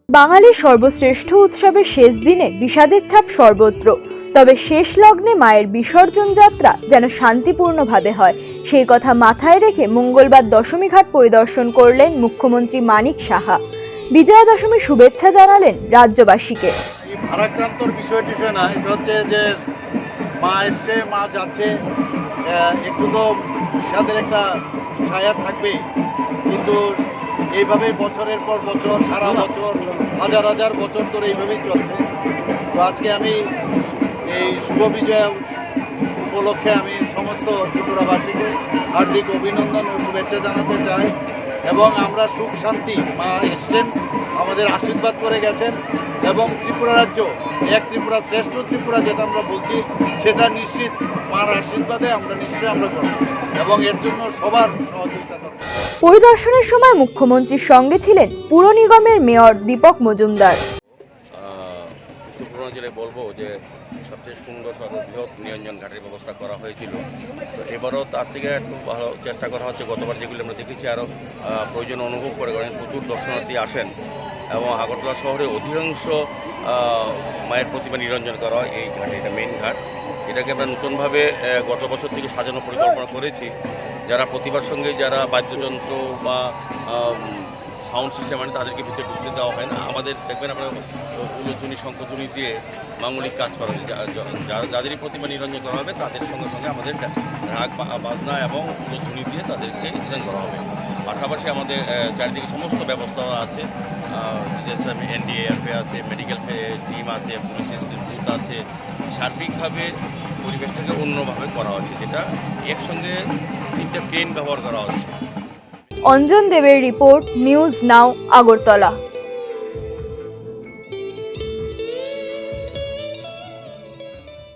বাঙালির সর্বশ্রেষ্ঠ উৎসবের শেষ দিনে বিষাদের ছাপ সর্বত্র। তবে শেষ লগ্নে মায়ের বিসর্জন যাত্রা যেন শান্তিপূর্ণভাবে হয়, সেই কথা মাথায় রেখে মঙ্গলবার দশমী ঘাট পরিদর্শন করলেন মুখ্যমন্ত্রী মানিক সাহা। বিজয়া দশমীর শুভেচ্ছা জানালেন রাজ্যবাসীকে। ভারাক্রান্তর বিষয়টি না, এটা হচ্ছে যে মা এসছে, মা যাচ্ছে, একটু তো বিষাদের একটা ছায়া থাকবে, কিন্তু এইভাবে বছরের পর বছর, সারা বছর, হাজার হাজার বছর ধরে এইভাবেই চলছে। তো আজকে আমি এই শুভ বিজয়া উপলক্ষে আমি সমস্ত ত্রিপুরাবাসীকে হার্দিক অভিনন্দন ও শুভেচ্ছা জানাতে চাই। এবং আমরা সুখ শান্তি, মা এসছেন, আমাদের আশীর্বাদ করে গেছেন, এবং ত্রিপুরা রাজ্য এক ত্রিপুরা শ্রেষ্ঠ ত্রিপুরা যেটা আমরা বলছি, সেটা নিশ্চিত মার আশীর্বাদে আমরা নিশ্চয়ই আমরা করব, এবং এর জন্য সবার সহযোগিতা দরকার। পরিদর্শনের সময় মুখ্যমন্ত্রীর সঙ্গে ছিলেন পুর নিগমের মেয়র দীপক মজুমদার। ত্রিপুরা জেলায় বলবো যে সবচেয়ে সুন্দর সর্ববৃহৎ নিরঞ্জন ঘাটের ব্যবস্থা করা হয়েছিল। তো এবারও তার থেকে একটু ভালো চেষ্টা করা হচ্ছে। গতবার যেগুলি আমরা দেখেছি আরও প্রয়োজন অনুভব করে, কারণ প্রচুর দর্শনার্থী আসেন এবং আগরতলা শহরে অধিকাংশ মায়ের প্রতিমা নিরঞ্জন করা হয় এই ঘাটে। এটা মেইন ঘাট, এটাকে আমরা নতুনভাবে গত বছর থেকে সাজানো পরিকল্পনা করেছি। যারা প্রতিভার সঙ্গে যারা বাদ্যযন্ত্র বা সাউন্ড সিস্টেম মানে তাদেরকে ভিতরে ঢুকতে দেওয়া হয় না। আমাদের দেখবেন আমরা উলুধ্বনি শঙ্খধ্বনি দিয়ে মাঙ্গলিক কাজ করা হয়। যাদেরই প্রতিমা নিরঞ্জন করা হবে তাদের সঙ্গে সঙ্গে আমাদের রাগ বাজনা এবং উলুধ্বনি দিয়ে তাদেরকে নিরঞ্জন করা হবে। পাশাপাশি আমাদের চারিদিকে সমস্ত ব্যবস্থা আছে, এনডিএআরপি আছে, মেডিকেল টিম আছে, পুলিশ বুথ আছে। সার্বিকভাবে পরিবেশটাকে অন্যভাবে করা হচ্ছে, যেটা একসঙ্গে 3টা ট্রেন ব্যবহার করা হচ্ছে। অঞ্জন দেবের রিপোর্ট, নিউজ নাও, আগরতলা।